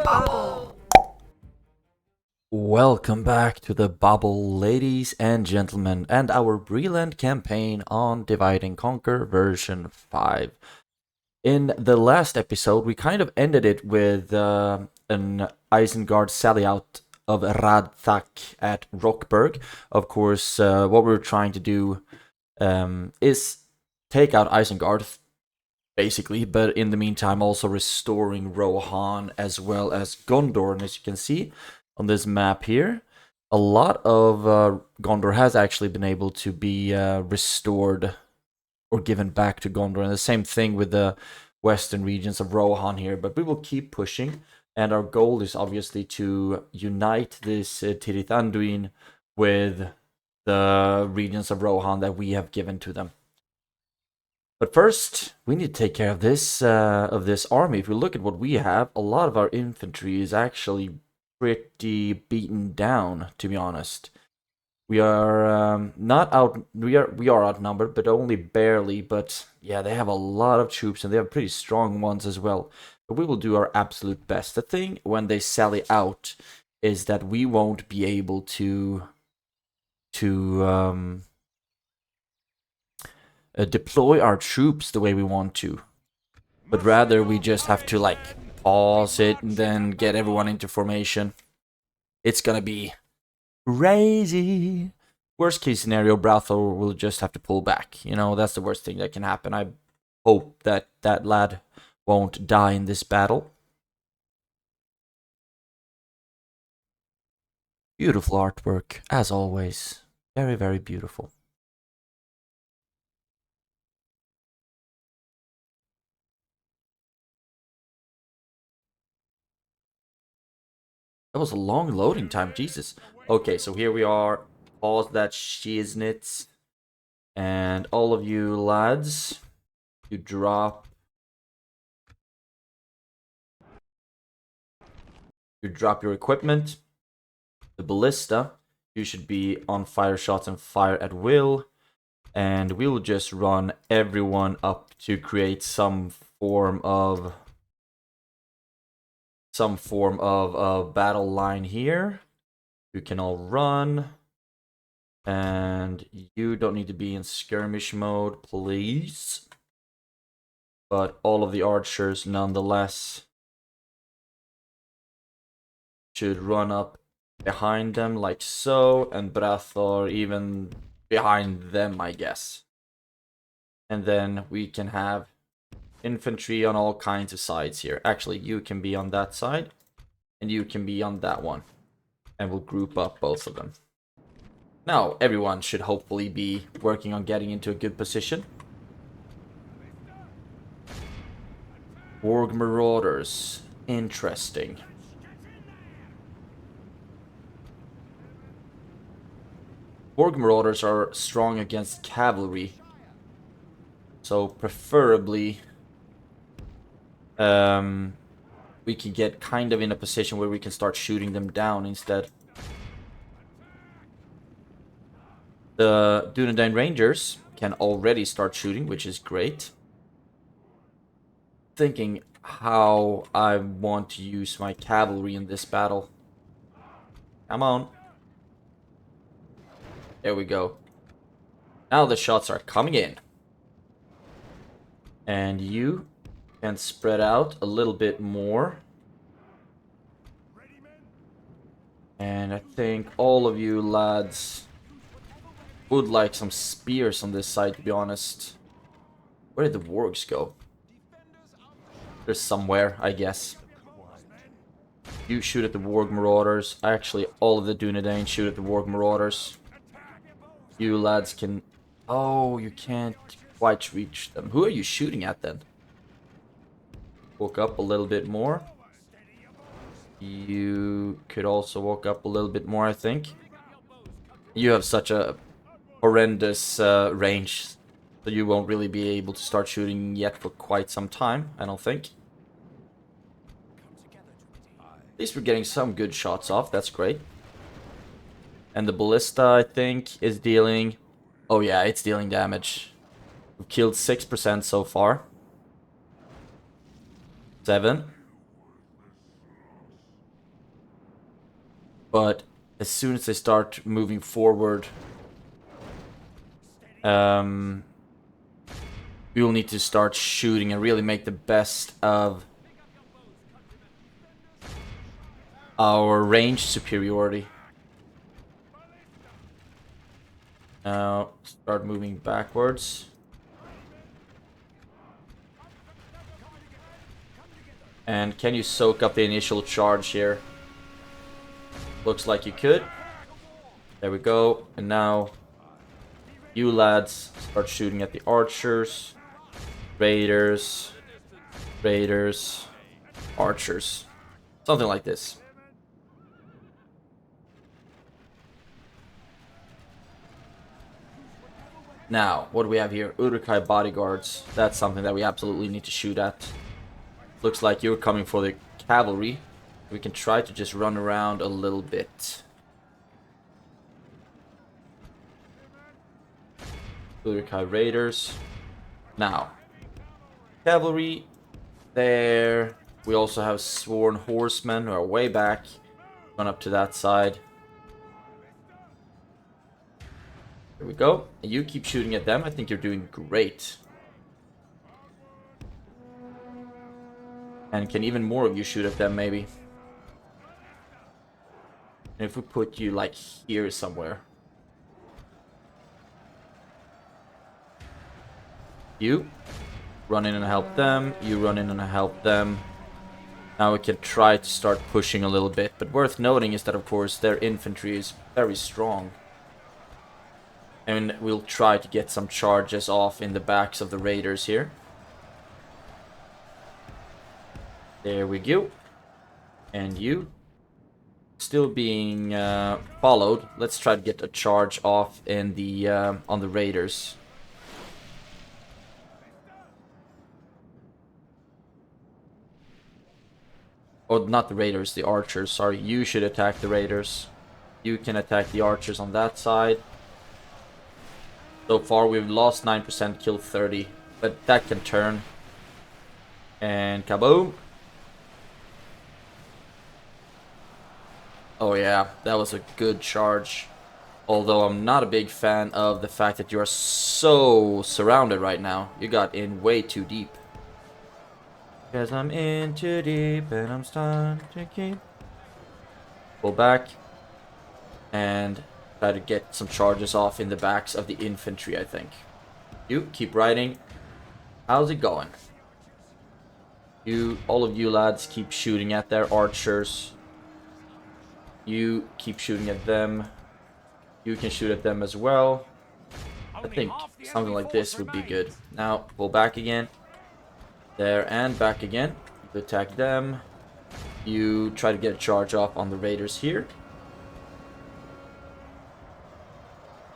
bubble. Welcome back to the bubble, ladies and gentlemen, and our Breeland campaign on Divide and Conquer version 5. In the last episode, we kind of ended it with an Isengard sally out of Radthak at Rockburg. Of course, what we're trying to do is take out Isengard, basically, but in the meantime also restoring Rohan as well as Gondor. And as you can see on this map here, a lot of Gondor has actually been able to be restored or given back to Gondor, and the same thing with the western regions of Rohan here. But we will keep pushing, and our goal is obviously to unite this Tirith Anduin with the regions of Rohan that we have given to them. But first, we need to take care of this army. If we look at what we have, a lot of our infantry is actually pretty beaten down, to be honest. We are not out. We are outnumbered, but only barely. But yeah, they have a lot of troops, and they have pretty strong ones as well. But we will do our absolute best. The thing when they sally out is that we won't be able to deploy our troops the way we want to, but rather we just have to like pause it and then get everyone into formation. It's gonna be crazy. Worst case scenario, Brathor will just have to pull back. You know, that's the worst thing that can happen. I hope that that lad won't die in this battle. Beautiful artwork, as always. Very, very beautiful. That was a long loading time, Jesus. Okay, so here we are. Pause that shiznit. And all of you lads, you drop your equipment. The ballista, you should be on fire shots and fire at will. And we will just run everyone up to create some form of battle line here. You can all run, and you don't need to be in skirmish mode, please. But all of the archers nonetheless should run up behind them like so, and Brathor even behind them, I guess. And then we can have infantry on all kinds of sides here. Actually, you can be on that side, and you can be on that one. And we'll group up both of them. Now, everyone should hopefully be working on getting into a good position. Warg Marauders. Interesting. Warg Marauders are strong against cavalry. So, preferably we can get kind of in a position where we can start shooting them down instead. The Dunedain Rangers can already start shooting, which is great. Thinking how I want to use my cavalry in this battle. Come on. There we go. Now the shots are coming in. And you can spread out a little bit more. And I think all of you lads would like some spears on this side, to be honest. Where did the wargs go? They're somewhere, I guess. You shoot at the Warg Marauders. Actually, all of the Dunedain shoot at the Warg Marauders. You lads can... Oh, you can't quite reach them. Who are you shooting at then? Walk up a little bit more. You could also walk up a little bit more, I think. You have such a horrendous range, so you won't really be able to start shooting yet for quite some time, I don't think. At least we're getting some good shots off, that's great. And the ballista, I think, is dealing... Oh yeah, it's dealing damage. We've killed 6% so far. 7. But as soon as they start moving forward, we will need to start shooting and really make the best of our range superiority. Now, start moving backwards. And can you soak up the initial charge here? Looks like you could. There we go. And now, you lads start shooting at the archers, raiders, archers. Something like this. Now, what do we have here? Uruk-hai bodyguards. That's something that we absolutely need to shoot at. Looks like you're coming for the cavalry. We can try to just run around a little bit. Uruk-hai raiders. Now, cavalry there. We also have sworn horsemen who are way back. Run up to that side. There we go. And you keep shooting at them. I think you're doing great. And can even more of you shoot at them, maybe? And if we put you, like, here somewhere. You run in and help them. You run in and help them. Now we can try to start pushing a little bit. But worth noting is that, of course, their infantry is very strong. And we'll try to get some charges off in the backs of the raiders here. There we go. And you. Still being followed. Let's try to get a charge off in the on the raiders. Oh, not the raiders, the archers. Sorry, you should attack the raiders. You can attack the archers on that side. So far we've lost 9%, killed 30. But that can turn. And kaboom. Oh yeah, that was a good charge. Although I'm not a big fan of the fact that you are so surrounded right now. You got in way too deep. Because I'm in too deep and I'm starting to keep. Pull back. And try to get some charges off in the backs of the infantry, I think. You keep riding. How's it going? You, all of you lads, keep shooting at their archers. You keep shooting at them. You can shoot at them as well. I think something like this would be good. Now, pull back again. There and back again. You attack them. You try to get a charge off on the raiders here.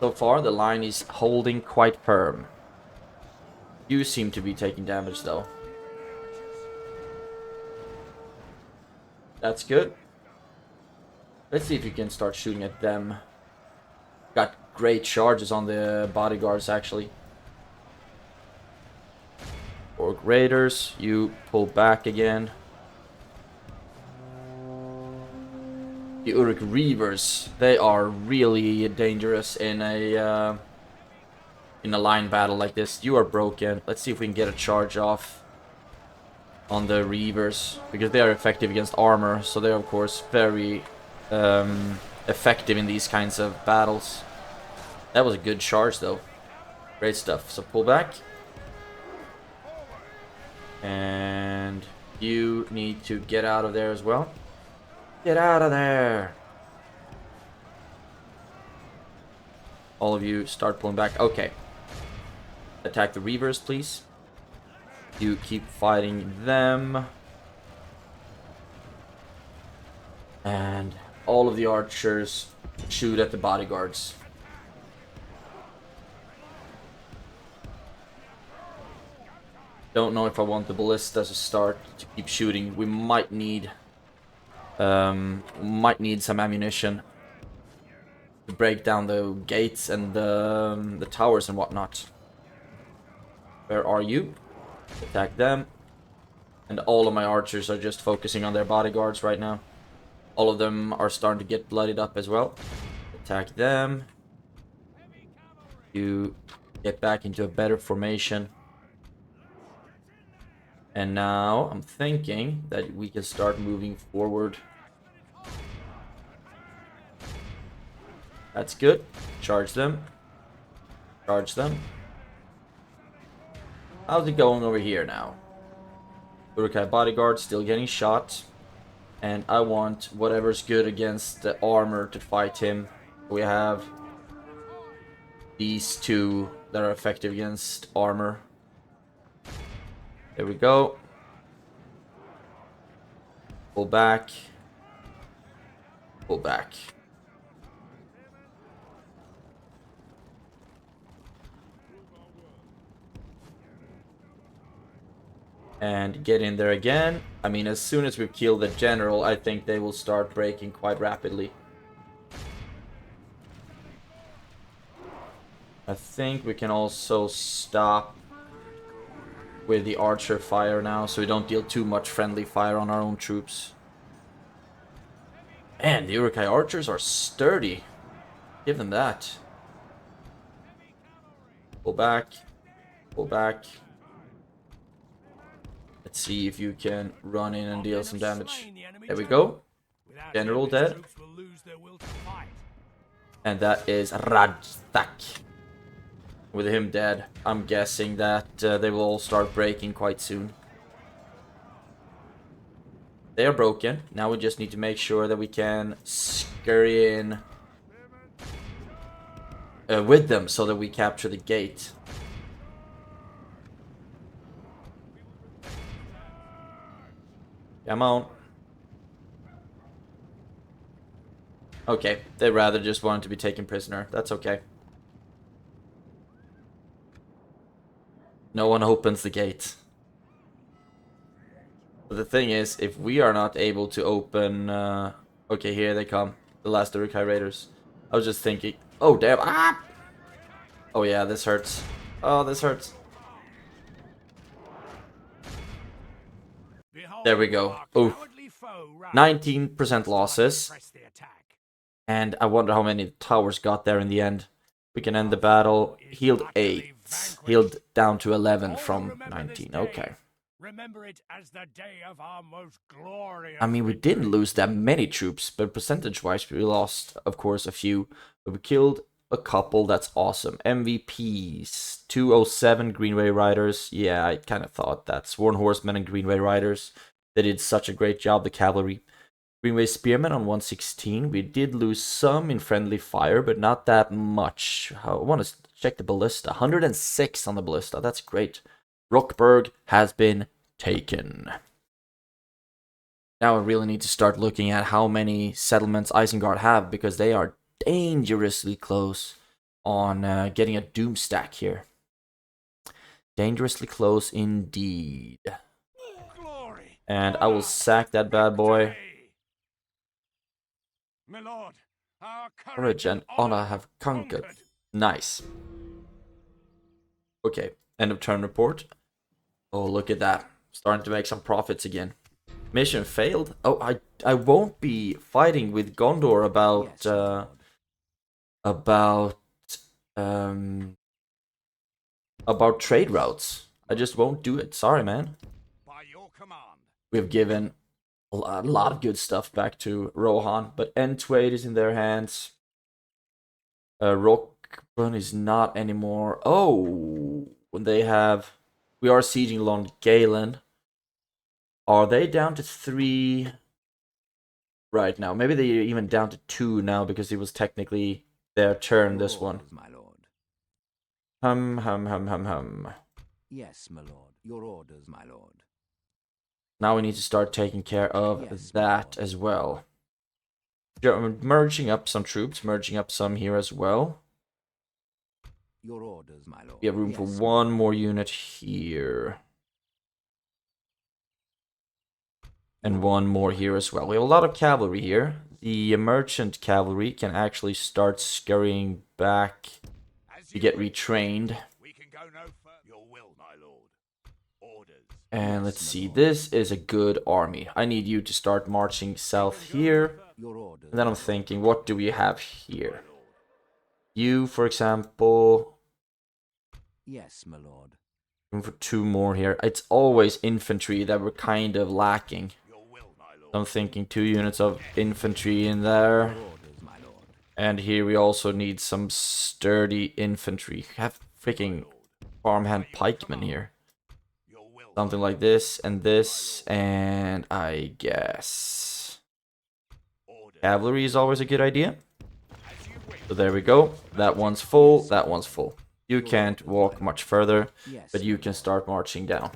So far, the line is holding quite firm. You seem to be taking damage, though. That's good. Let's see if you can start shooting at them. Got great charges on the bodyguards, actually. Orc raiders, you pull back again. The Uruk reavers, they are really dangerous in a line battle like this. You are broken. Let's see if we can get a charge off on the reavers, because they are effective against armor, so they're of course very effective in these kinds of battles. That was a good charge though. Great stuff. So pull back. And you need to get out of there as well. Get out of there! All of you start pulling back. Okay. Attack the reavers, please. You keep fighting them. And all of the archers shoot at the bodyguards. Don't know if I want the ballista to start to keep shooting. We might need some ammunition to break down the gates and the towers and whatnot. Where are you? Attack them. And all of my archers are just focusing on their bodyguards right now. All of them are starting to get bloodied up as well. Attack them. You get back into a better formation. And now I'm thinking that we can start moving forward. That's good. Charge them. Charge them. How's it going over here now? Uruk-hai bodyguard still getting shot. And I want whatever's good against the armor to fight him. We have these two that are effective against armor. There we go. Pull back. Pull back. And get in there again. I mean, as soon as we kill the general, I think they will start breaking quite rapidly. I think we can also stop with the archer fire now, so we don't deal too much friendly fire on our own troops. Man, the Uruk-hai archers are sturdy. Give them that. Pull back. Pull back. Let's see if you can run in and deal some damage. There we go. General dead. And that is Radzak. With him dead, I'm guessing that they will all start breaking quite soon. They are broken. Now we just need to make sure that we can scurry in with them so that we capture the gate. Come on. Okay, they rather just wanted to be taken prisoner. That's okay. No one opens the gate. But the thing is, if we are not able to open... okay, here they come. The last Uruk-hai raiders. I was just thinking... Oh, damn. Ah! Oh, yeah, this hurts. Oh, this hurts. There we go. Oof. 19% losses. And I wonder how many towers got there in the end. We can end the battle. Healed 8. Healed down to 11 from 19. Okay. I mean, we didn't lose that many troops, but percentage-wise, we lost, of course, a few. But we killed a couple. That's awesome. MVPs. 207 Greenway Riders. Yeah, I kind of thought that. Sworn Horsemen and Greenway Riders. They did such a great job, the cavalry. Greenway Spearmen on 116. We did lose some in friendly fire, but not that much. I want to check the ballista. 106 on the ballista. That's great. Rockburg has been taken. Now I really need to start looking at how many settlements Isengard have, because they are dangerously close on getting a doom stack here. Dangerously close indeed. And I will sack that bad boy. Courage and honor have conquered. Nice. Okay, end of turn report. Oh, look at that. Starting to make some profits again. Mission failed? Oh, I won't be fighting with Gondor about trade routes. I just won't do it. Sorry, man. We've given a lot of good stuff back to Rohan, but N-Trade is in their hands. Rockburn is not anymore. Oh, when they have... We are sieging Long Galen. Are they down to 3 right now? Maybe they're even down to 2 now, because it was technically their turn, this one. My lord. Hum. Yes, my lord. Your orders, my lord. Now we need to start taking care of Yes, that as well. Merging up some troops, merging up some here as well. Your orders, my lord. We have room for one more unit here. And one more here as well. We have a lot of cavalry here. The merchant cavalry can actually start scurrying back to get retrained. We can go no further. Your will, my lord. And let's see, this is a good army. I need you to start marching south here. And then I'm thinking, what do we have here? You, for example. Yes, my lord. Room for 2 more here. It's always infantry that we're kind of lacking. I'm thinking 2 units of infantry in there. And here we also need some sturdy infantry. Have freaking farmhand pikemen here. Something like this, and I guess cavalry is always a good idea. So there we go. That one's full, that one's full. You can't walk much further, but you can start marching down.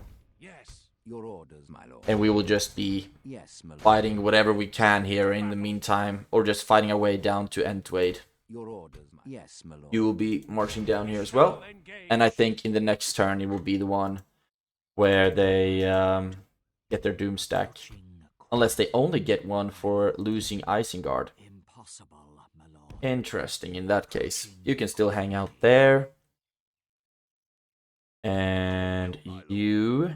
Your orders, my lord. And we will just be fighting whatever we can here in the meantime, or just fighting our way down to Entwade. Your orders, my lord. Yes, my lord. You will be marching down here as well, and I think in the next turn it will be the one where they get their doom stack, unless they only get one for losing Isengard. Impossible, my lord. Interesting. In that case, you can still hang out there, and you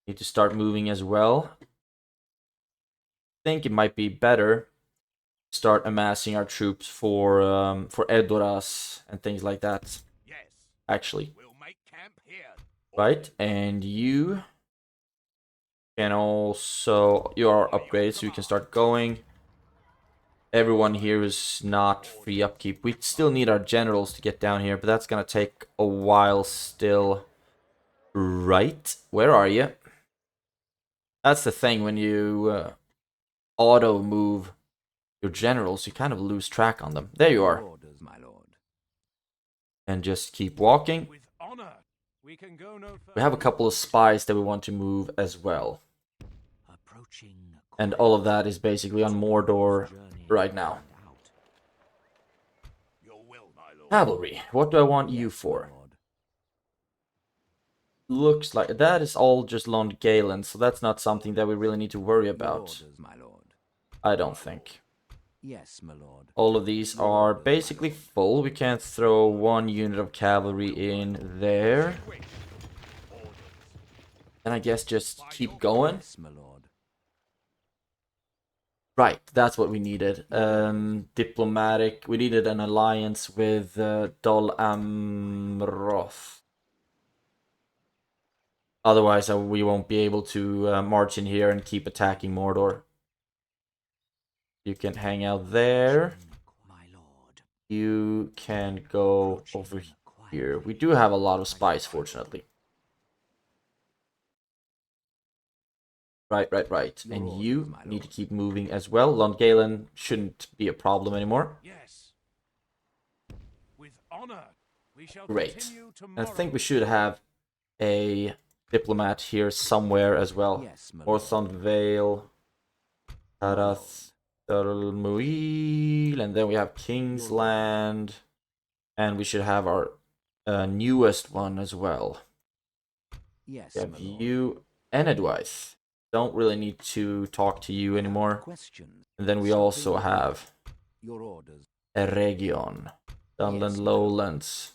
need to start moving as well. I think it might be better to start amassing our troops for Edoras and things like that. Actually, right? And you can also, you are upgraded, so you can start going. Everyone here is not free upkeep. We still need our generals to get down here, but that's gonna take a while still. Right? Where are you? That's the thing, when you auto move your generals, you kind of lose track on them. There you are. Orders, my lord. And just keep walking. We have a couple of spies that we want to move as well. And all of that is basically on Mordor right now. Cavalry, what do I want you for? Looks like that is all just Lond Galen, so that's not something that we really need to worry about. I don't think. Yes, my lord. All of these are basically full. We can't throw 1 unit of cavalry in there. And I guess just keep going. Yes, my lord. Right, that's what we needed. Diplomatic. We needed an alliance with Dol Amroth. Otherwise, we won't be able to march in here and keep attacking Mordor. You can hang out there. You can go over here. We do have a lot of spies, fortunately. Right. And you need to keep moving as well. Lond Galen shouldn't be a problem anymore. Yes. With honor, we shall Great. And I think we should have a diplomat here somewhere as well. Yes, my lord. Orthon Vale, Arath, Darulmuil, and then we have Kingsland, and we should have our newest one as well. Yes, We have my lord. you, Enedwythe. Don't really need to talk to you anymore. Questions. And then we also have Your orders. Eregion, Dunland Lowlands.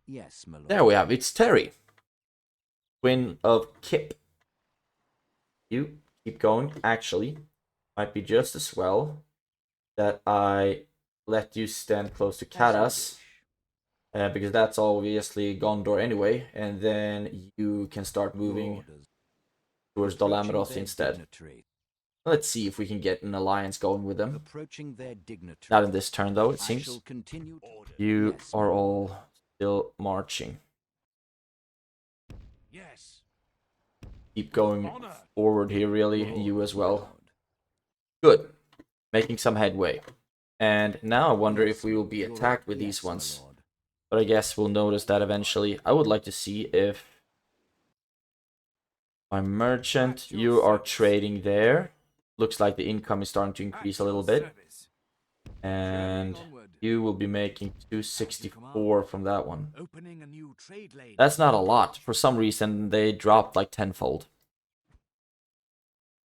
Yes, my lord. There we have, it's Terry, Twin of Kip. You keep going. Actually, might be just as well that I let you stand close to Karas, because that's obviously Gondor anyway, and then you can start moving towards Dol Amroth instead. Let's see if we can get an alliance going with them. Approaching their dignitary. Not in this turn though, it I seems. shall continue to... You Yes, are my lord. all still marching. Yes. Keep going forward here, really, and you as well. Lord. Good. Making some headway. And now I wonder if we will be attacked with these Yes, my ones. lord. But I guess we'll notice that eventually. I would like to see if my merchant, you are trading there. Looks like the income is starting to increase a little bit. And you will be making 264 from that one. Opening a new trade lane. That's not a lot. For some reason, they dropped like tenfold.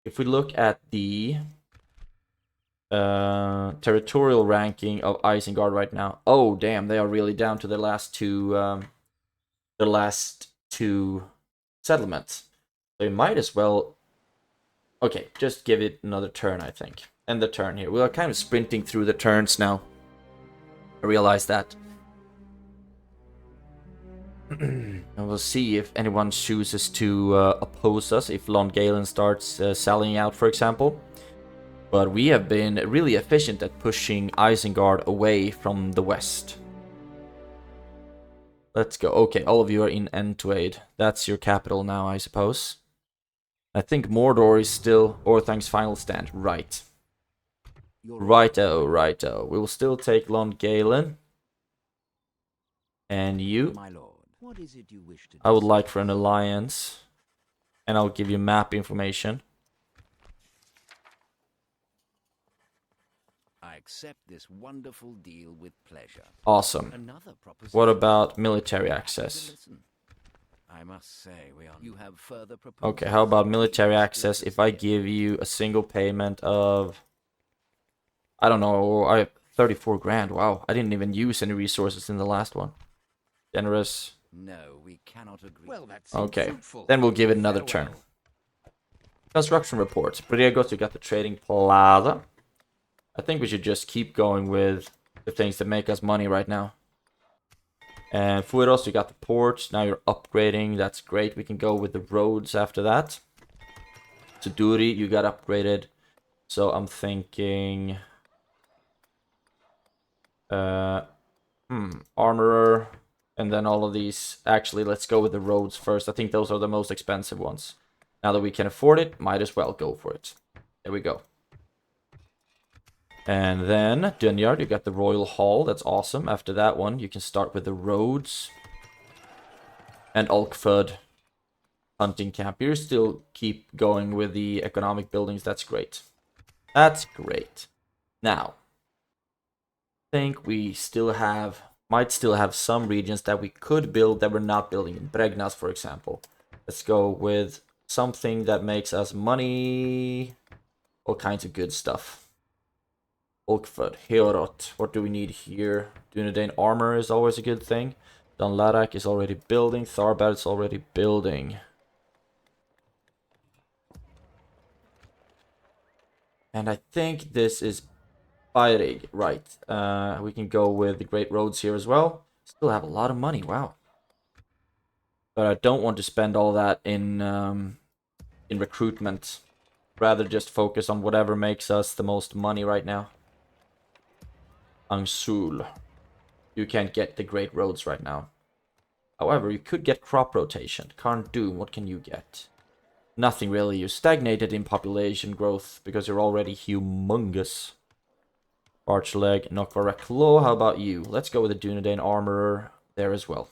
If we look at the territorial ranking of Isengard right now. Oh, damn, they are really down to their last two the last 2 settlements. So we might as well... Okay, just give it another turn, I think. End the turn here. We are kind of sprinting through the turns now. I realize that. And we'll see if anyone chooses to oppose us, if Lon Galen starts selling out, for example. But we have been really efficient at pushing Isengard away from the west. Let's go. Okay, all of you are in Entwade. That's your capital now, I suppose. I think Mordor is still Orthank's final stand. Right. Righto, righto. We will still take Lon Galen. And you. My lord, what is it you wish to I would decide? like for an alliance. And I'll give you map information. I accept this wonderful deal with pleasure. Awesome. Another proposition. What about military access? Listen, I must say we are. You have further proposals? Okay, how about military access if I give you a single payment of... I don't know, 34 grand. Wow, I didn't even use any resources in the last one. Generous. No, we cannot agree. Well, that's Okay, then we'll give it another turn. Construction report. Briegos, you got the trading plaza. I think we should just keep going with the things that make us money right now. And Fueros, you got the ports. Now you're upgrading. That's great. We can go with the roads after that. Suduri, you got upgraded. So I'm thinking... Armorer. And then all of these. Actually, let's go with the roads first. I think those are the most expensive ones. Now that we can afford it, might as well go for it. There we go. And then, Dunyard, you got the Royal Hall. That's awesome. After that one, you can start with the roads. And Alkford hunting camp. You still keep going with the economic buildings. That's great. That's great. Now, I think we still have... Might still have some regions that we could build that we're not building. In Bregnas, for example. Let's go with something that makes us money. All kinds of good stuff. Olkford, Heorot. What do we need here? Dunedain armor is always a good thing. Dunlarak is already building. Tharbad is already building. And I think this is Beirig, right. We can go with the Great Roads here as well. Still have a lot of money, wow. But I don't want to spend all that in recruitment. Rather just focus on whatever makes us the most money right now. Angsul. You can't get the Great Roads right now. However, you could get crop rotation. Karn Doom, what can you get? Nothing really. You're stagnated in population growth because you're already humongous. Archleg, Nokvaraklo, how about you? Let's go with the Dunedain Armorer there as well.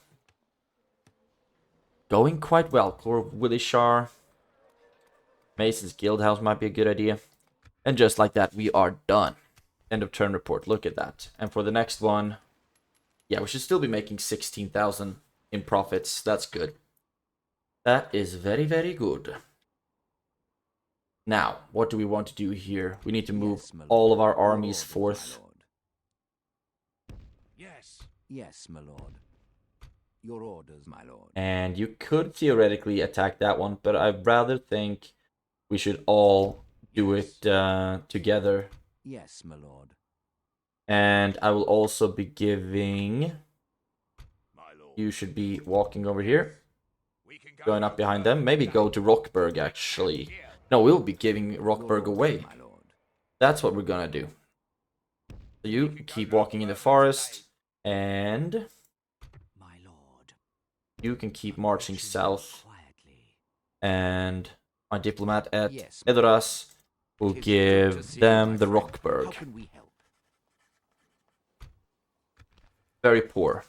Going quite well. Clor Willishar. Mason's Guildhouse might be a good idea. And just like that, we are done. End of turn report. Look at that. And for the next one, yeah, we should still be making 16,000 in profits. That's good. That is very, very good. Now, what do we want to do here? We need to move all of our armies forth. Yes. Yes, my lord. Your orders, my lord. And you could theoretically attack that one, but I rather think we should all do it together. Yes, my lord. And I will also be giving... My lord. You should be walking over here. We can go Going up behind them. Maybe go to Rockburg, actually. No, we'll be giving Rockburg away. My lord. That's what we're gonna do. So you keep walking in the forest. And... My lord. you can keep marching south. Quietly. And my diplomat at Yes, Edoras will Tis good to give see you, them my the friend. How Rockburg. can we help? Very poor.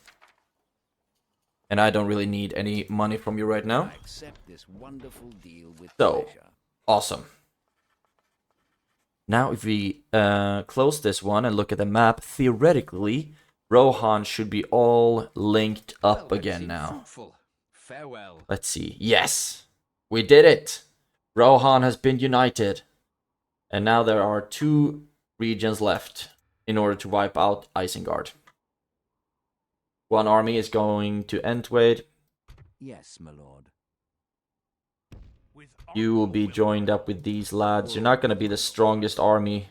And I don't really need any money from you right now. I accept this wonderful deal with So, pleasure. awesome. Now if we close this one and look at the map, theoretically, Rohan should be all linked up again now. Farewell. Let's see. Yes! We did it! Rohan has been united. And now there are 2 regions left in order to wipe out Isengard. One army is going to Entwade. Yes, my lord. With You will be joined up with these lads. You're not going to be the strongest army,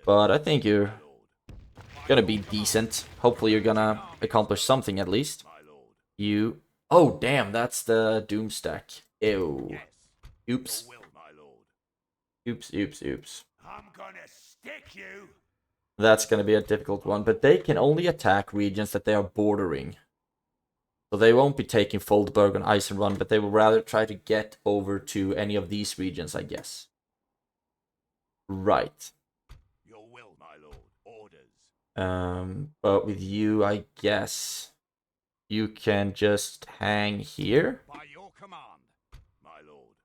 but I think you're going to be decent. Hopefully you're going to accomplish something at least. You... Oh, damn, that's the Doom stack. Ew. Oops. Oops, oops, oops. I'm gonna stick you. That's going to be a difficult one, but they can only attack regions that they are bordering. So they won't be taking Foldberg and Eisenrun, but they will rather try to get over to any of these regions, I guess. Right. Your will, my lord. Orders. But with you, I guess you can just hang here. By your command, my lord.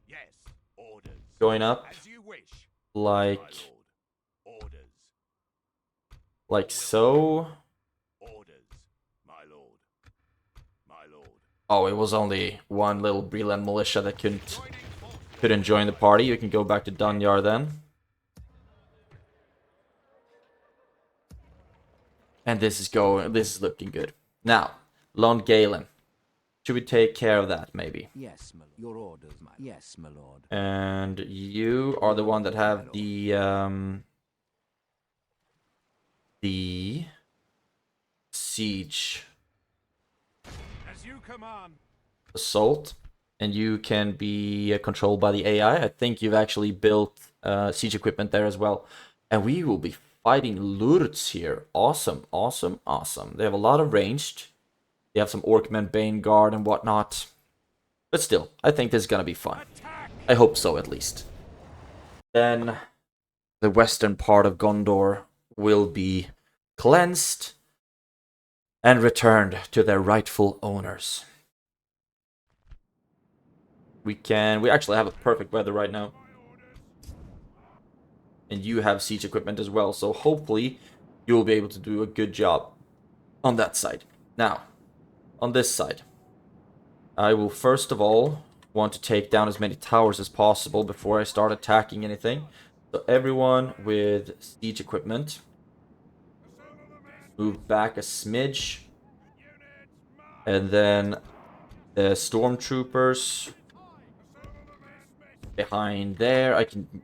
Yes, orders. Going up As you wish, like my lord. Orders. so. Orders, my lord. My lord. Oh, it was only one little Breeland militia that couldn't join the party. You can go back to Dunyar then. And this is looking good. Now, Lon Galen. Should we take care of that, maybe? Yes, my lord. Your orders, my yes, my lord. And you are the one that have the siege As you command. assault, and you can be controlled by the AI. I think you've actually built siege equipment there as well. And we will be fighting Lurts here. Awesome, awesome, awesome. They have a lot of ranged. They have some Orcmen, Bane Guard, and whatnot. But still, I think this is gonna be fun. I hope so, at least. Then the western part of Gondor will be cleansed and returned to their rightful owners. We actually have a perfect weather right now. And you have siege equipment as well, so hopefully you'll be able to do a good job on that side. Now, on this side, I will first of all want to take down as many towers as possible before I start attacking anything. So everyone with siege equipment, move back a smidge. And then the stormtroopers behind there.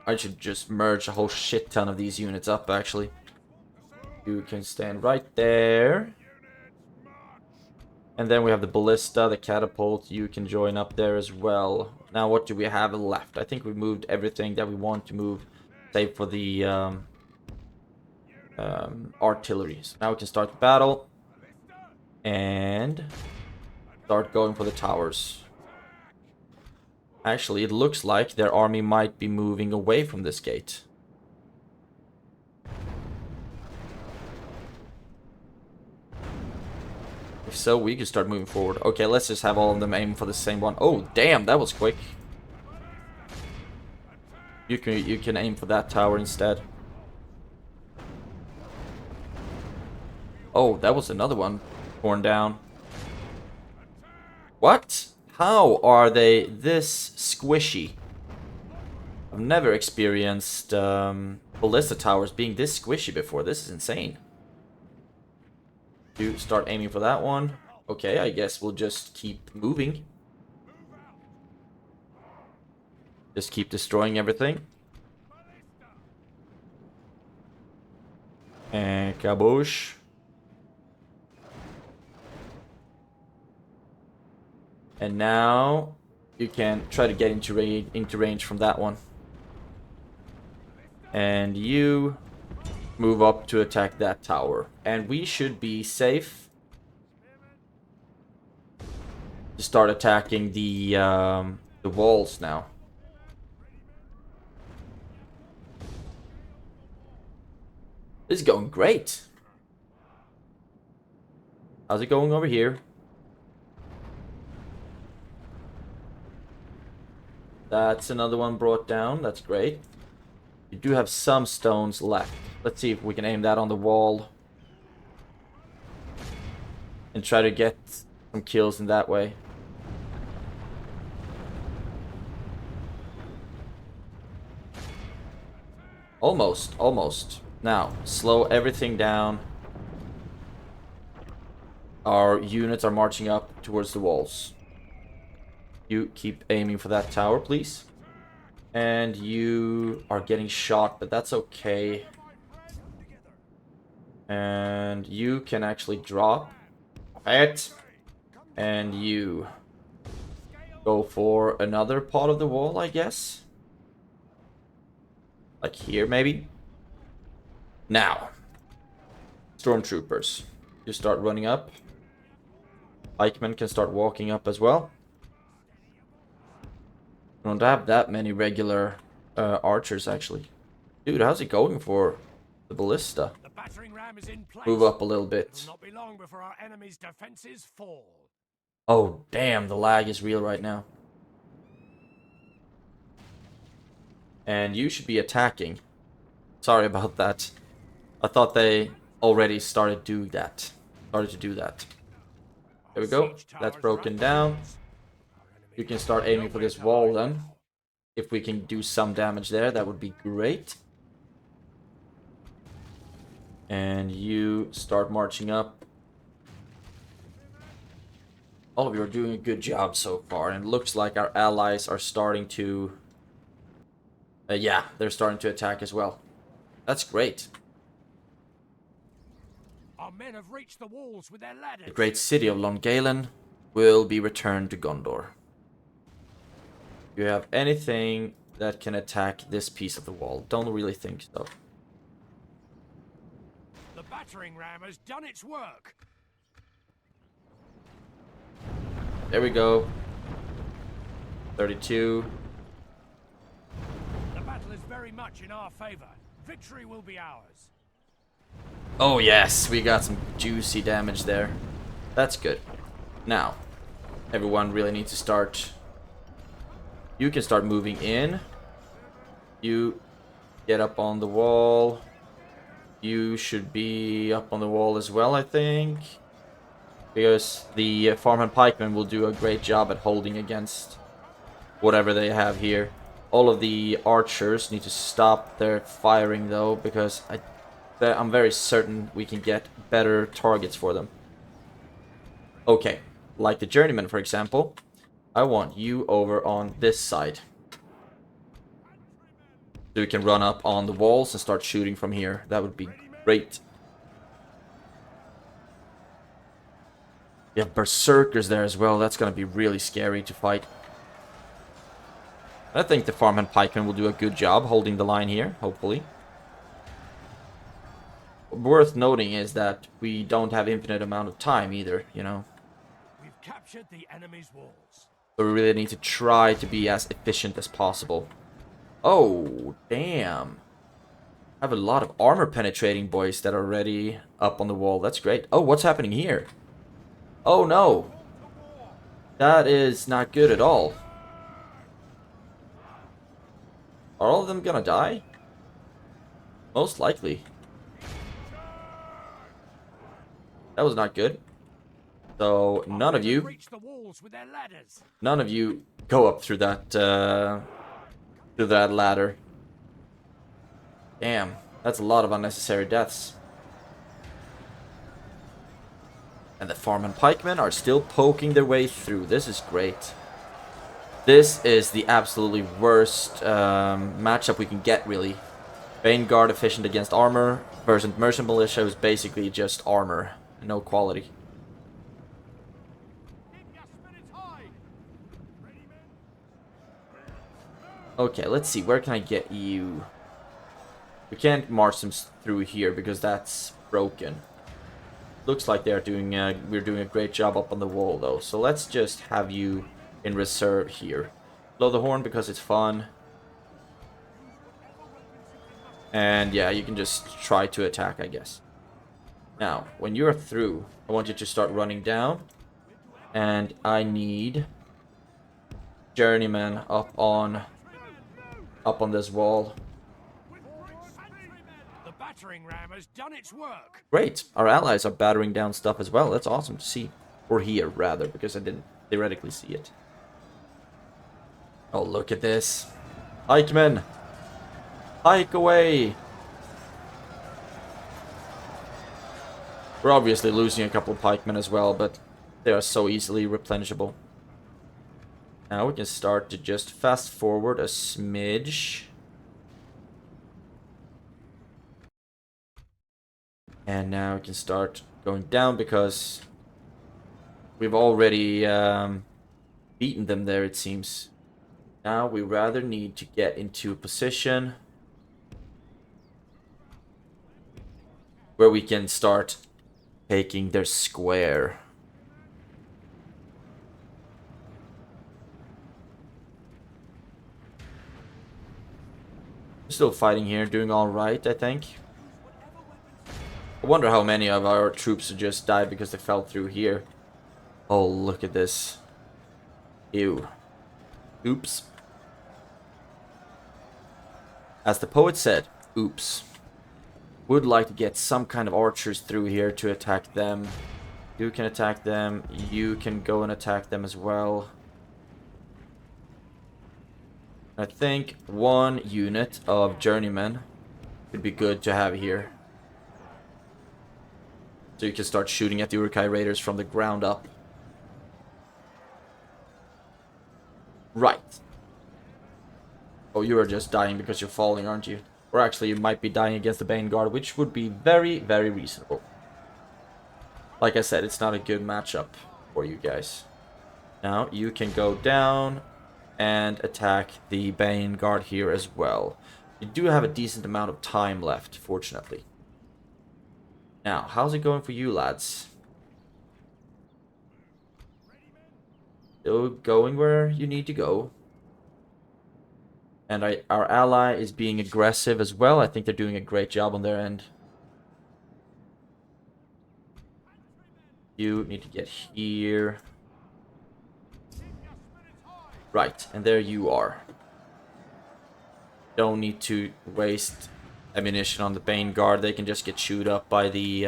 I should just merge a whole shit ton of these units up, actually. You can stand right there. And then we have the ballista, the catapult. You can join up there as well. Now, what do we have left? I think we moved everything that we want to move, save for the artillery. So now we can start the battle and start going for the towers. Actually, it looks like their army might be moving away from this gate. If so, we can start moving forward. Okay, let's just have all of them aim for the same one. Oh, damn, that was quick. You can aim for that tower instead. Oh, that was another one torn down. What? How are they this squishy? I've never experienced ballista towers being this squishy before. This is insane. You start aiming for that one. Okay, I guess we'll just keep moving. Just keep destroying everything. And kaboosh. And now you can try to get into range from that one. And you move up to attack that tower. And we should be safe to start attacking the walls now. This is going great. How's it going over here? That's another one brought down. That's great. You do have some stones left. Let's see if we can aim that on the wall. And try to get some kills in that way. Almost, almost. Now, slow everything down. Our units are marching up towards the walls. You keep aiming for that tower, please. And you are getting shot, but that's okay. And you can actually drop. It. And you go for another part of the wall, I guess. Like here, maybe. Now. Stormtroopers. You start running up. Pikemen can start walking up as well. We don't have that many regular archers, actually. Dude, how's it going for the ballista? The battering ram is in place. Move up a little bit. It'll not be long before our enemy's defenses fall. Oh, damn, the lag is real right now. And you should be attacking. Sorry about that. I thought they already started to do that. There we go. That's broken down. You can start aiming for this wall then. If we can do some damage there, that would be great. And you start marching up. All of you are doing a good job so far, and it looks like our allies are starting to... yeah, they're starting to attack as well. That's great. Our men have reached the walls with their ladders. The great city of Longalen will be returned to Gondor. Do you have anything that can attack this piece of the wall? Don't really think so. The battering ram has done its work. There we go. 32. The battle is very much in our favor. Victory will be ours. Oh yes, we got some juicy damage there. That's good. Now, everyone really needs to start... You can start moving in. You get up on the wall. You should be up on the wall as well, I think. Because the farmhand pikemen will do a great job at holding against whatever they have here. All of the archers need to stop their firing though, because I'm very certain we can get better targets for them. Okay, like the journeyman for example. I want you over on this side. So you can run up on the walls and start shooting from here. That would be great. You have berserkers there as well. That's going to be really scary to fight. I think the farmhand pikemen will do a good job holding the line here, hopefully. Worth noting is that we don't have infinite amount of time either, you know. We've captured the enemy's walls. So we really need to try to be as efficient as possible. Oh, damn. I have a lot of armor penetrating boys that are already up on the wall. That's great. Oh, what's happening here? Oh, no. That is not good at all. Are all of them gonna die? Most likely. That was not good. So none of you go up through that ladder. Damn, that's a lot of unnecessary deaths. And the farmhand pikemen are still poking their way through. This is great. This is the absolutely worst matchup we can get, really. Vanguard efficient against armor versus merchant militia is basically just armor, no quality. Okay, let's see. Where can I get you? We can't march them through here because that's broken. Looks like they're doing. We're doing a great job up on the wall though. So let's just have you in reserve here. Blow the horn because it's fun. And yeah, you can just try to attack, I guess. Now, when you're through, I want you to start running down. And I need journeyman up on this wall. The battering ram has done its work. Great. Our allies are battering down stuff as well. That's awesome to see. Or hear, rather, because I didn't theoretically see it. Oh, look at this. Pikemen! Hike away! We're obviously losing a couple of pikemen as well, but they are so easily replenishable. Now we can start to just fast forward a smidge. And now we can start going down because we've already beaten them there, it seems. Now we rather need to get into a position where we can start taking their square. We're still fighting here, doing alright, I think. I wonder how many of our troops just died because they fell through here. Oh, look at this. Ew. Oops. As the poet said, oops. Would like to get some kind of archers through here to attack them. You can attack them. You can go and attack them as well. I think one unit of journeymen would be good to have here. So you can start shooting at the Uruk-hai raiders from the ground up. Right. Oh, you are just dying because you're falling, aren't you? Or actually, you might be dying against the Bane Guard, which would be very, very reasonable. Like I said, it's not a good matchup for you guys. Now, you can go down and attack the Bane Guard here as well. You do have a decent amount of time left, fortunately. Now, how's it going for you, lads? Still going where you need to go. And our ally is being aggressive as well. I think they're doing a great job on their end. You need to get here. Right, and there you are. Don't need to waste ammunition on the Bane Guard. They can just get chewed up by the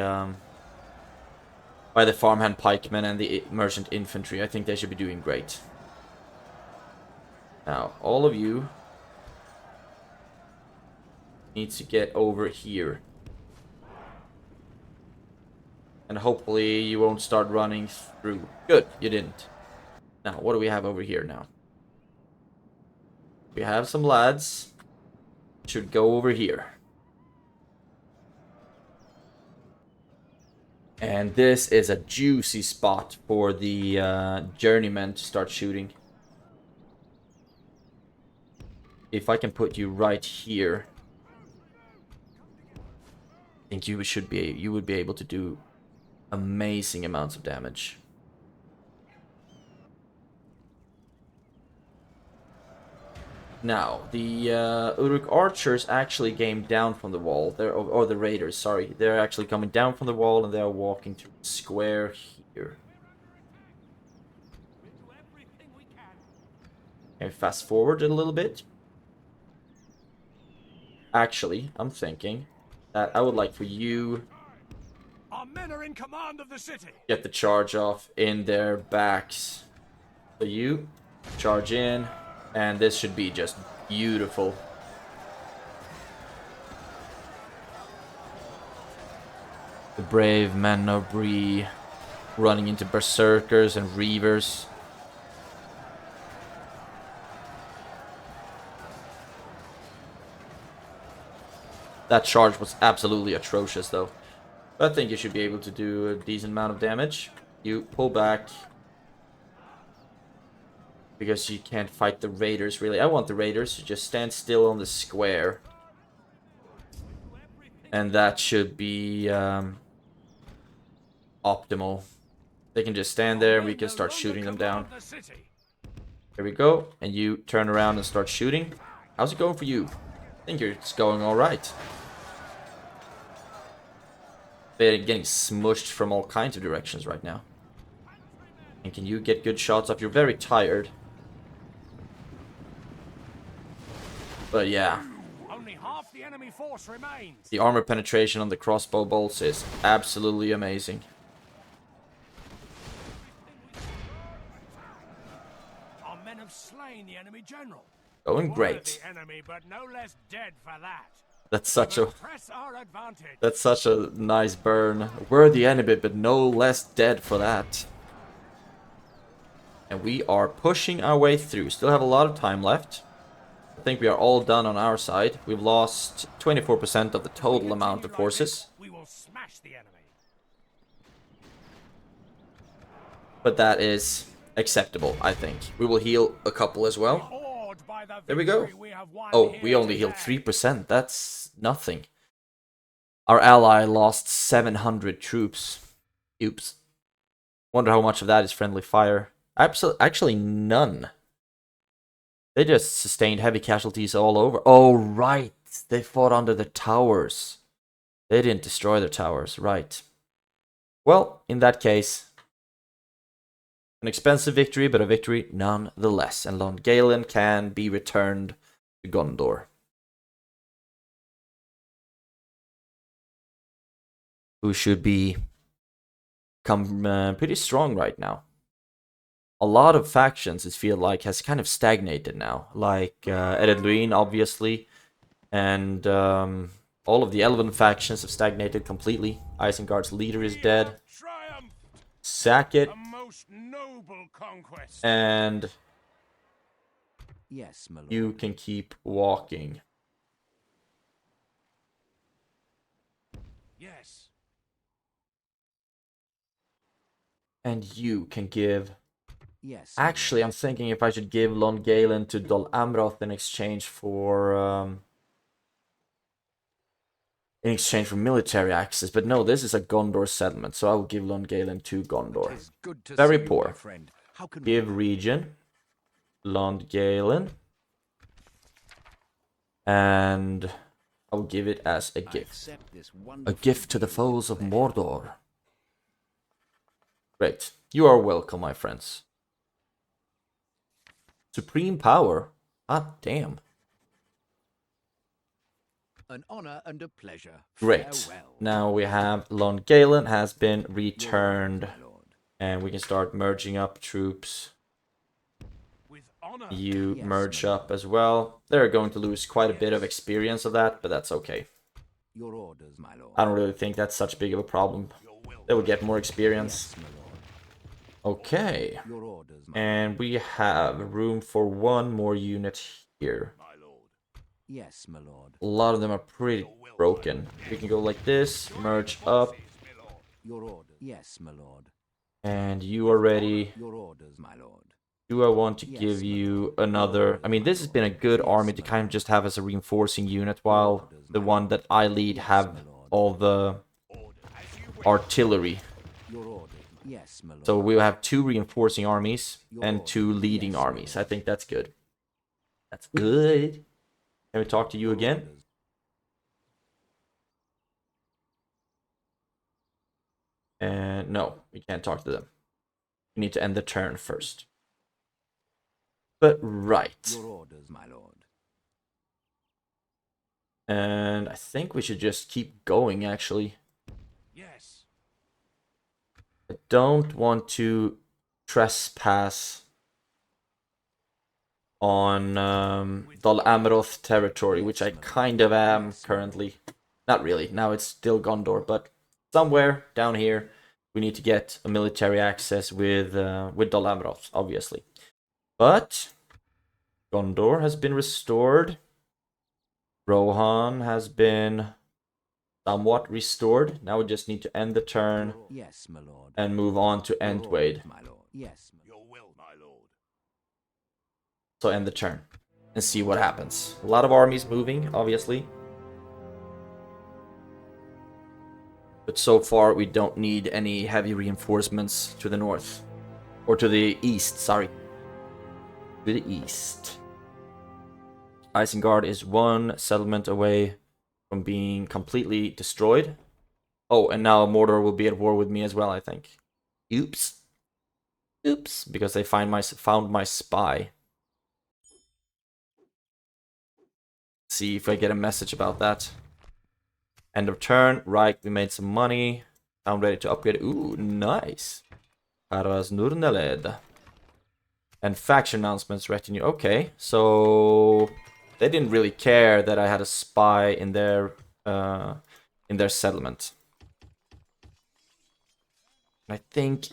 farmhand pikemen and the merchant infantry. I think they should be doing great. Now, all of you needs to get over here. And hopefully you won't start running through. Good, you didn't. Now, what do we have over here now? We have some lads. Should go over here. And this is a juicy spot for the journeymen to start shooting. If I can put you right here, I think you would be able to do amazing amounts of damage. Now, the Uruk archers actually came down from the wall. Or the raiders, sorry. They're actually coming down from the wall and they're walking through the square here. Okay, fast forward a little bit. Actually, I'm thinking that I would like for you Our men are in command of the city. Get the charge off in their backs. So you charge in, and this should be just beautiful. The brave men of Bree running into berserkers and reavers. That charge was absolutely atrocious, though. But I think you should be able to do a decent amount of damage. You pull back. Because you can't fight the raiders, really. I want the raiders to just stand still on the square. And that should be optimal. They can just stand there and we can start shooting them down. Here we go. And you turn around and start shooting. How's it going for you? I think it's going alright. They're getting smushed from all kinds of directions right now. And can you get good shots off? You're very tired. But yeah. Only half the enemy force remains. The armor penetration on the crossbow bolts is absolutely amazing. Our men have slain the enemy general. Going great. The enemy, but no less dead for that. That's such a Press our advantage. that's such a nice burn. We're the enemy, but no less dead for that. And we are pushing our way through. Still have a lot of time left. I think we are all done on our side. We've lost 24% of the total amount of forces. We will smash the enemy. But that is acceptable, I think. We will heal a couple as well. Awed by the There we go. victory we have won Oh, here we only today. healed 3%. That's nothing. Our ally lost 700 troops. Oops. Wonder how much of that is friendly fire. Actually, none. They just sustained heavy casualties all over. Oh, right. They fought under the towers. They didn't destroy the towers. Right. Well, in that case, an expensive victory, but a victory nonetheless. And Lon Galen can be returned to Gondor. Who should be pretty strong right now. A lot of factions, it feels like, has kind of stagnated now. Like Eredluin, obviously. And all of the Elven factions have stagnated completely. Isengard's leader is dead. Triumph. Sack it. A most noble conquest. And Yes, my lord. you can keep walking. Yes. And you can give... Yes. my Actually, I'm thinking if I should give Lon Galen to Dol Amroth in exchange for military access. But no, this is a Gondor settlement, so I will give Lon Galen to Gondor. It's good to Very see you, poor. my friend. How can Give we... region. Lon Galen. And I will give it as a I gift. accept this A wonderful gift to the deal foes with of pleasure. Mordor. Great. You are welcome, my friends. Supreme power? Ah, damn. An honor and a pleasure. Great. Farewell. Now we have Lon Galen has been Your returned. orders, my lord. And we can start merging up troops. With honor. You Yes, merge my up as well. They're going to lose quite a bit of experience of that, but that's okay. Your orders, my lord. I don't really think that's such big of a problem. They will get more experience. Yes, my lord. Okay. Your orders, my And we have room for one more unit here. lord. Yes, my lord. A lot of them are pretty broken. We can go like this, merge up, Your orders. Yes, my lord. and you are ready. Your orders, my lord. Do I want to Yes, give my you lord. another... I mean, this has been a good Yes, army to my kind of lord. just have as a reinforcing unit, while orders, the my one that I lead Yes, have my lord. all the artillery. Your orders. Yes, my lord. So we'll have 2 reinforcing armies Your and orders. 2 leading Yes, my armies. I lord. think that's good. That's good. Can we talk to you Your again? orders. And no, we can't talk to them. We need to end the turn first. But right. Your orders, my lord. And I think we should just keep going, actually. Yes. I don't want to trespass on Dol Amroth territory, which I kind of am currently. Not really, now it's still Gondor, but somewhere down here we need to get a military access with Dol Amroth, obviously. But Gondor has been restored. Rohan has been somewhat restored. Now we just need to end the turn Yes, my lord. and move on to Your Entwade. orders, my lord. Yes, my Your will, my lord. So end the turn and see what happens. A lot of armies moving, obviously. But so far we don't need any heavy reinforcements to the north. Or to the east, sorry. To the east. Isengard is 1 settlement away from being completely destroyed. Oh, and now Mordor will be at war with me as well, I think. Oops. Oops, because they found my spy. See if I get a message about that. End of turn. Right, we made some money. I'm ready to upgrade. Ooh, nice. Paras Nurneled. And faction announcements retinue. Okay, so they didn't really care that I had a spy in their settlement. I think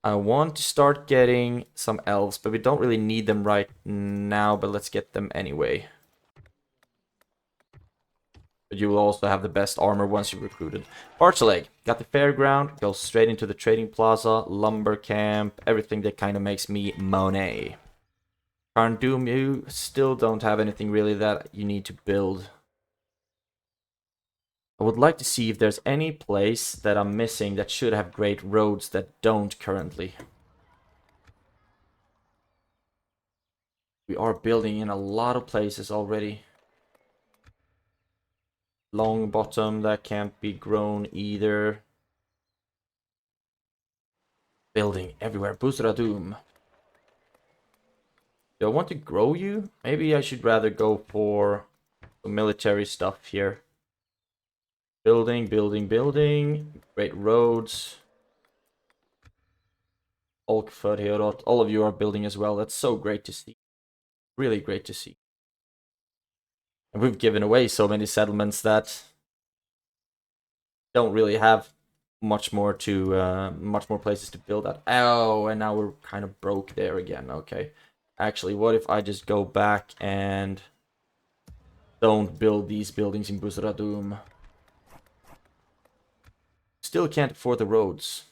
I want to start getting some elves, but we don't really need them right now, but let's get them anyway. But you will also have the best armor once you've recruited. Parcheleg, got the fairground, goes straight into the trading plaza, lumber camp, everything that kind of makes me Monet. Carndoom, you still don't have anything really that you need to build. I would like to see if there's any place that I'm missing that should have great roads that don't currently. We are building in a lot of places already. Long bottom, that can't be grown either. Building everywhere. Busradum. Do I want to grow you? Maybe I should rather go for some military stuff here. Building, building, building. Great roads. Olkford, Heorot. All of you are building as well. That's so great to see. Really great to see. And we've given away so many settlements that don't really have much more places to build at. Oh, and now we're kind of broke there again. Okay. Actually, what if I just go back and don't build these buildings in Busradum? Still can't afford the roads.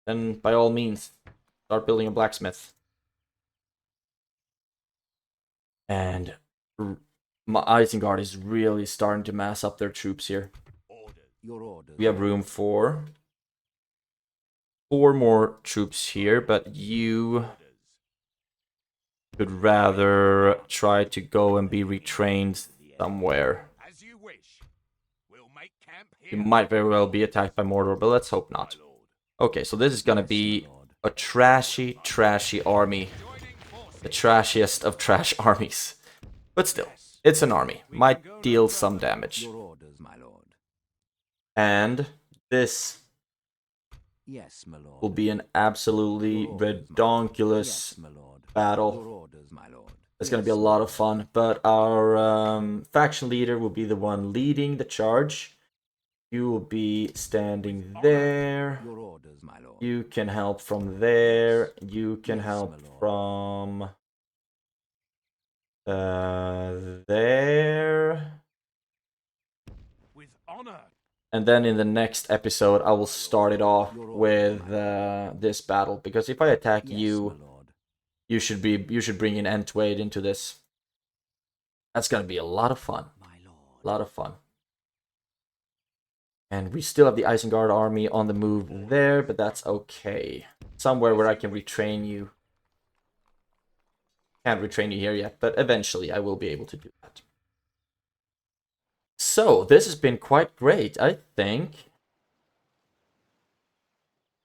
Then, by all means, start building a blacksmith. And my Isengard is really starting to mass up their troops here. We have room for 4 more troops here, but you could rather try to go and be retrained somewhere. You might very well be attacked by Mordor, but let's hope not. Okay, so this is gonna be a trashy, trashy army. The trashiest of trash armies. But still, it's an army. Might deal some damage. And this will be an absolutely redonkulous battle. It's going to be a lot of fun, but our faction leader will be the one leading the charge. You will be standing there. You can help from there. You can help from there. With honor. And then in the next episode, I will start it off with this battle, because if I attack you, you should bring in Entwade into this. That's gonna be a lot of fun. A lot of fun. And we still have the Isengard army on the move there, but that's okay. Somewhere where I can retrain you. Can't retrain you here yet, but eventually I will be able to do that. So, this has been quite great. I think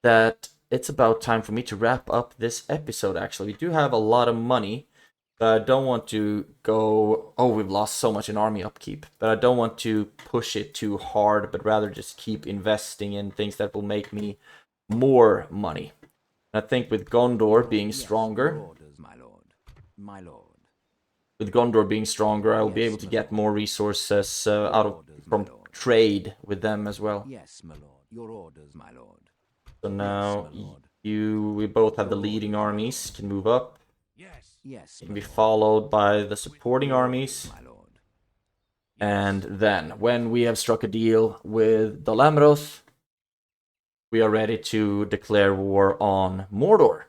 that it's about time for me to wrap up this episode, actually. We do have a lot of money, but I don't want to go... Oh, we've lost so much in army upkeep. But I don't want to push it too hard, but rather just keep investing in things that will make me more money. And I think with Gondor being stronger... With Gondor being stronger, I will be able to get more resources from trade with them as well. Yes, my lord. Your orders, my lord. So now we both have the leading armies, can move up. Yes. Can be followed by the supporting armies. My lord. And then, when we have struck a deal with the Lamroth, we are ready to declare war on Mordor.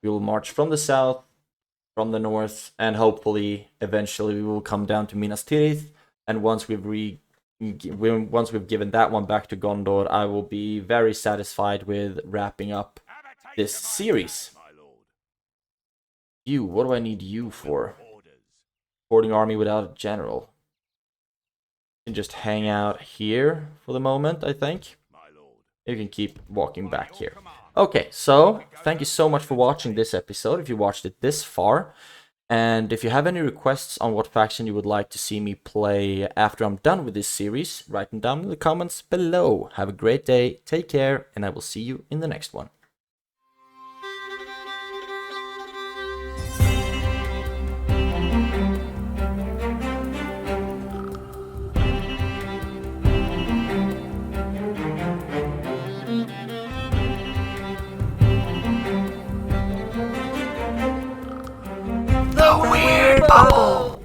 We will march from the south, from the north, and hopefully, eventually, we will come down to Minas Tirith. And once we've given that one back to Gondor, I will be very satisfied with wrapping up this series. You, what do I need you for? Supporting army without a general. You can just hang out here for the moment, I think. You can keep walking back here. Okay, so thank you so much for watching this episode, if you watched it this far. And if you have any requests on what faction you would like to see me play after I'm done with this series, write them down in the comments below. Have a great day, take care, and I will see you in the next one. The Weird Bubble.